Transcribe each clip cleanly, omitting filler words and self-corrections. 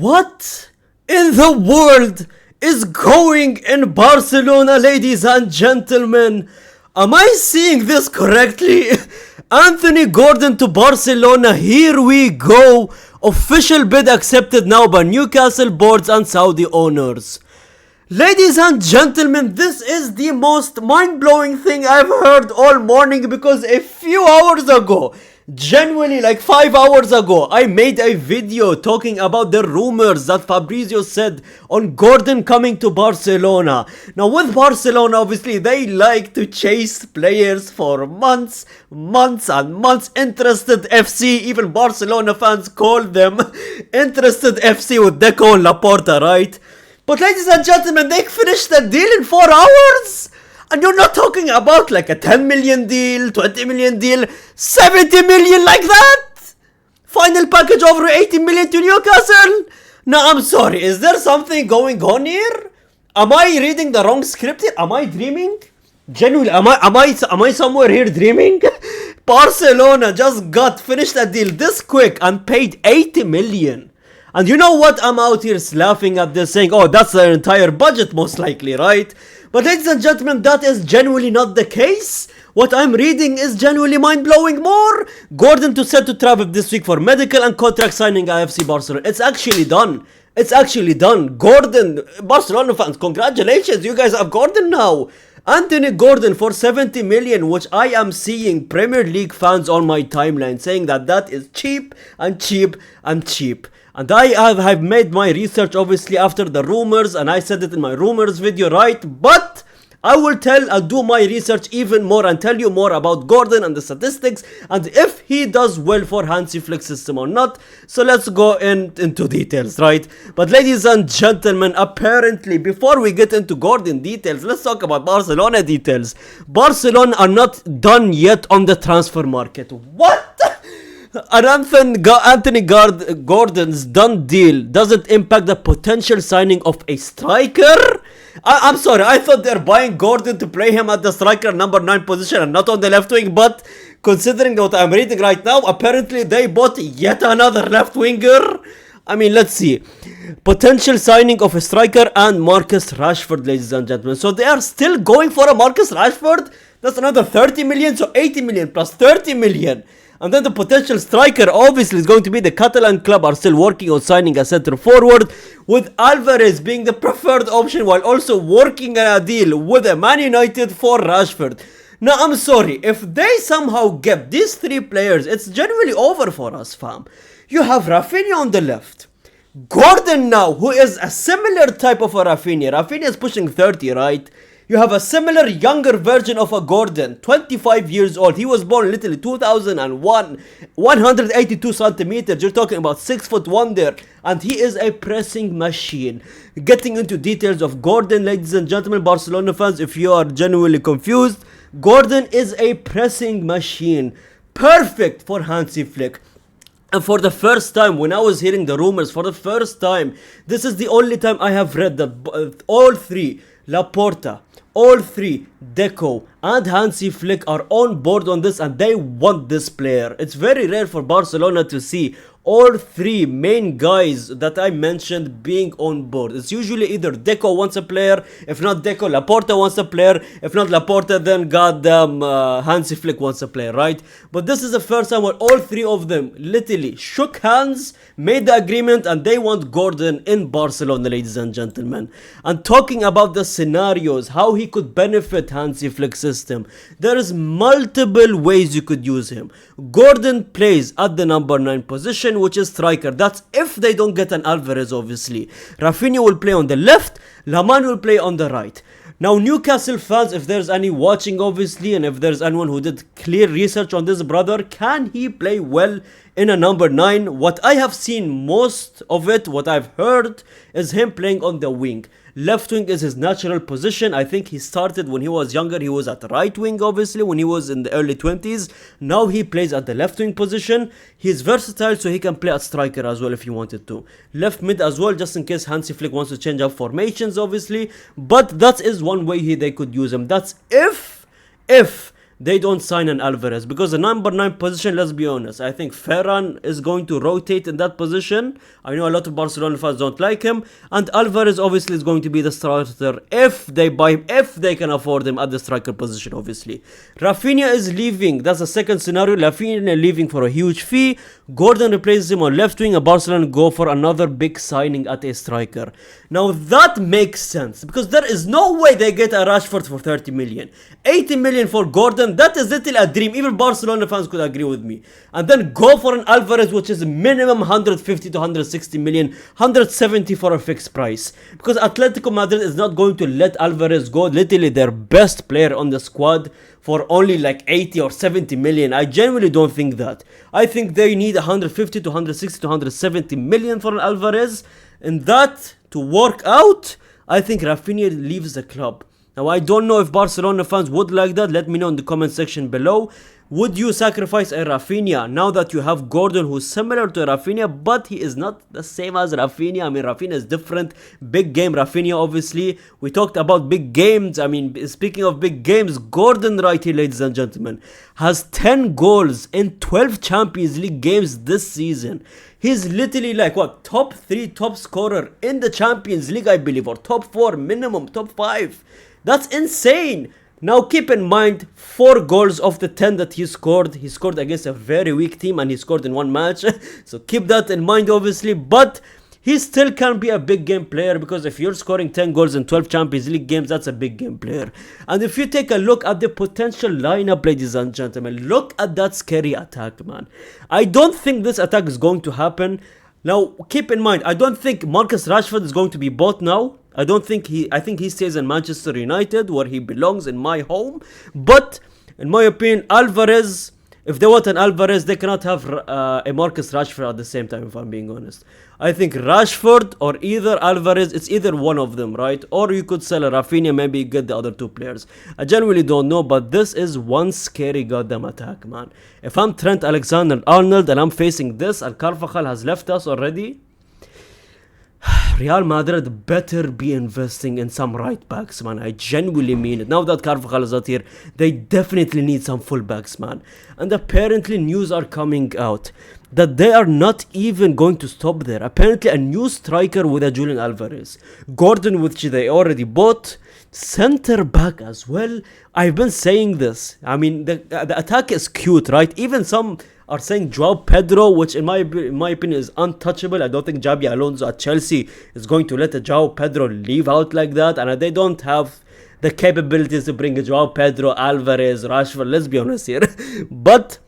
What in the world is going in Barcelona, ladies and gentlemen? Am I seeing this correctly? Anthony Gordon to Barcelona, here we go. Official bid accepted now by Newcastle boards and Saudi owners. Ladies and gentlemen, this is the most mind-blowing thing I've heard all morning, because a few hours ago, genuinely like 5 hours ago, I made a video talking about the rumors that Fabrizio said on Gordon coming to Barcelona. Now with Barcelona, obviously they like to chase players for months and months. Interested FC, even Barcelona fans call them Interested FC with Deco and Laporta, right? But ladies and gentlemen, they finished the deal in 4 hours! And you're not talking about like a 10 million deal, 20 million deal, 70 million like that! Final package over 80 million to Newcastle? Now I'm sorry, is there something going on here? Am I reading the wrong script here? Am I dreaming? Genuinely, am I somewhere here dreaming? Barcelona just finished a deal this quick and paid 80 million. And you know what? I'm out here laughing at this, saying, oh, that's their entire budget most likely, right? But ladies and gentlemen, that is genuinely not the case. What I'm reading is genuinely mind-blowing more. Gordon set to travel this week for medical and contract signing at FC Barcelona. It's actually done. It's actually done. Gordon, Barcelona fans, congratulations. You guys have Gordon now. Anthony Gordon for 70 million, which I am seeing Premier League fans on my timeline saying that is cheap and cheap and cheap. And I have made my research obviously after the rumors, and I said it in my rumors video, right? But I will do my research even more and tell you more about Gordon and the statistics and if he does well for Hansi Flick system or not. So let's go into details, right? But ladies and gentlemen, apparently before we get into Gordon details, let's talk about Barcelona details. Barcelona are not done yet on the transfer market. What? And Anthony Gordon's done deal doesn't impact the potential signing of a striker? I'm sorry, I thought they're buying Gordon to play him at the striker number 9 position and not on the left wing, but considering what I'm reading right now, apparently they bought yet another left winger. I mean, let's see. Potential signing of a striker and Marcus Rashford, ladies and gentlemen. So they are still going for a Marcus Rashford? That's another 30 million, so 80 million plus 30 million. And then the potential striker obviously is going to be the Catalan club are still working on signing a center forward, with Alvarez being the preferred option while also working on a deal with a Man United for Rashford. Now I'm sorry, if they somehow get these 3 players, it's generally over for us, fam. You have Rafinha on the left, Gordon now, who is a similar type of a Rafinha. Rafinha is pushing 30, right? You have a similar younger version of a Gordon, 25 years old. He was born literally 2001, 182 centimeters. You're talking about 6'1" there. And he is a pressing machine. Getting into details of Gordon, ladies and gentlemen, Barcelona fans, if you are genuinely confused, Gordon is a pressing machine. Perfect for Hansi Flick. And for the first time, when I was hearing the rumors, for the first time, this is the only time I have read that all 3, Laporta, all 3, Deco and Hansi Flick are on board on this and they want this player. It's very rare for Barcelona to see all 3 main guys that I mentioned being on board. It's usually either Deco wants a player, if not Deco, Laporta wants a player, if not Laporta, then goddamn Hansi Flick wants a player, right? But this is the first time where all 3 of them literally shook hands, made the agreement, and they want Gordon in Barcelona, ladies and gentlemen. And talking about the scenarios, how he could benefit Hansi Flick's system, there is multiple ways you could use him. Gordon plays at the number 9 position, which is striker. That's if they don't get an Alvarez, obviously. Rafinha will play on the left, Laman will play on the right. Now Newcastle fans, if there's any watching obviously, and if there's anyone who did clear research on this brother, can he play well in a number 9? What I have seen most of it, what I've heard, is him playing on the wing. Left wing is his natural position. I think he started when he was younger, he was at right wing obviously when he was in the early 20s. Now he plays at the left wing position. He's versatile, so he can play at striker as well if he wanted to. Left mid as well, just in case Hansi Flick wants to change up formations obviously. But that is one way they could use him. That's if they don't sign an Alvarez, because the number 9 position, let's be honest, I think Ferran is going to rotate in that position. I know a lot of Barcelona fans don't like him, and Alvarez obviously is going to be the starter if they buy him, if they can afford him at the striker position. Obviously Rafinha is leaving, that's the second scenario. Rafinha leaving for a huge fee, Gordon replaces him on left wing, and Barcelona go for another big signing at a striker. Now that makes sense, because there is no way they get a Rashford for 30 million. 80 million for Gordon, that is literally a dream. Even Barcelona fans could agree with me. And then go for an Alvarez, which is minimum 150 to 160 million, 170 for a fixed price. Because Atletico Madrid is not going to let Alvarez go, literally their best player on the squad, for only like 80 or 70 million. I genuinely don't think that. I think they need 150 to 160 to 170 million for an Alvarez. And that to work out, I think Rafinha leaves the club. Now I don't know if Barcelona fans would like that. Let me know in the comment section below. Would you sacrifice a Rafinha now that you have Gordon, who's similar to Rafinha, but he is not the same as Rafinha? I mean, Rafinha is different. Big game Rafinha, obviously. We talked about big games. I mean, speaking of big games, Gordon right here, ladies and gentlemen, has 10 goals in 12 Champions League games this season. He's literally like, what, top 3 top scorer in the Champions League, I believe, or top 4 minimum, top 5. That's insane. Now keep in mind, 4 goals of the 10 that he scored against a very weak team, and he scored in 1 match. So keep that in mind, obviously. But he still can be a big game player, because if you're scoring 10 goals in 12 Champions League games, that's a big game player. And if you take a look at the potential lineup, ladies and gentlemen, look at that scary attack, man. I don't think this attack is going to happen. Now keep in mind, I don't think Marcus Rashford is going to be bought now. I think he stays in Manchester United, where he belongs, in my home. But in my opinion, Alvarez, if they want an Alvarez, they cannot have a Marcus Rashford at the same time, if I'm being honest. I think Rashford or either Alvarez, it's either one of them, right? Or you could sell a Rafinha, maybe get the other 2 players. I genuinely don't know, but this is one scary goddamn attack, man. If I'm Trent Alexander-Arnold and I'm facing this, and Carvajal has left us already, Real Madrid better be investing in some right backs, man. I genuinely mean it. Now that Carvajal is not here, they definitely need some full backs, man. And apparently news are coming out that they are not even going to stop there. Apparently a new striker with a Julian Alvarez, Gordon, which they already bought, center back as well. I've been saying this. I mean, the attack is cute, right? Even some are saying Joao Pedro, which in my opinion is untouchable. I don't think Xabi Alonso at Chelsea is going to let a Joao Pedro leave out like that, and they don't have the capabilities to bring a Joao Pedro, Alvarez, Rashford, let's be honest here. But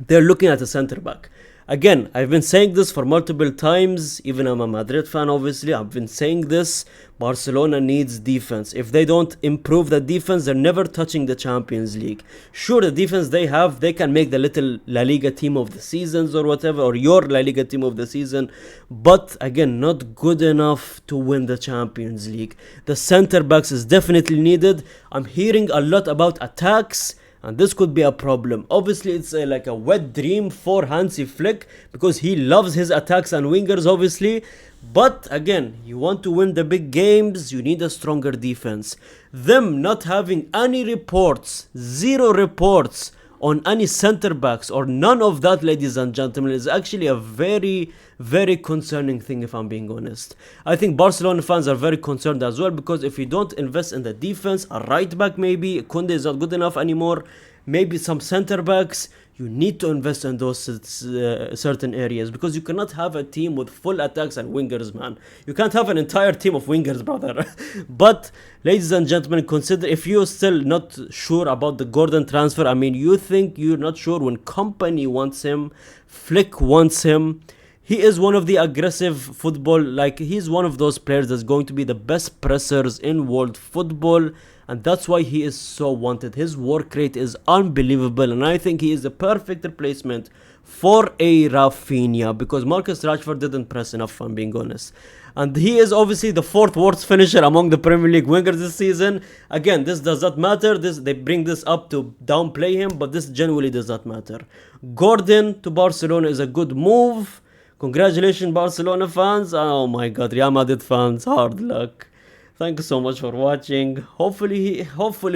they're looking at a center back. Again, I've been saying this for multiple times. Even I'm a Madrid fan, obviously. I've been saying this. Barcelona needs defense. If they don't improve the defense, they're never touching the Champions League. Sure, the defense they have, they can make the little La Liga team of the seasons or whatever, or your La Liga team of the season. But again, not good enough to win the Champions League. The center backs is definitely needed. I'm hearing a lot about attacks, and this could be a problem. Obviously, it's like a wet dream for Hansi Flick, because he loves his attacks and wingers, obviously. But again, you want to win the big games, you need a stronger defense. Them not having any reports, 0 reports on any center backs or none of that, ladies and gentlemen, is actually a very, very concerning thing, if I'm being honest. I think Barcelona fans are very concerned as well, because if you don't invest in the defense, a right back maybe, Koundé is not good enough anymore, maybe some center backs, you need to invest in those certain areas, because you cannot have a team with full attacks and wingers, man. You can't have an entire team of wingers, brother. But ladies and gentlemen, consider, if you're still not sure about the Gordon transfer, I mean, you think you're not sure when company wants him, Flick wants him. He is one of the aggressive football, like he's one of those players that's going to be the best pressers in world football, and that's why he is so wanted. His work rate is unbelievable, and I think he is the perfect replacement for a Rafinha, because Marcus Rashford didn't press enough, if I'm being honest. And he is obviously the 4th worst finisher among the Premier League wingers this season. Again, this does not matter. They bring this up to downplay him, but this genuinely does not matter. Gordon to Barcelona is a good move. Congratulations, Barcelona fans. Oh my god, Real Madrid fans, hard luck. Thank you so much for watching. Hopefully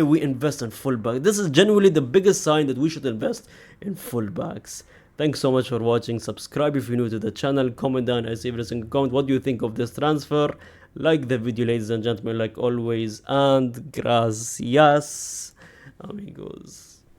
we invest in fullback. This is genuinely the biggest sign that we should invest in fullbacks. Thanks so much for watching. Subscribe if you're new to the channel. Comment down. I see every single comment. What do you think of this transfer? Like the video, ladies and gentlemen, like always. And gracias, amigos.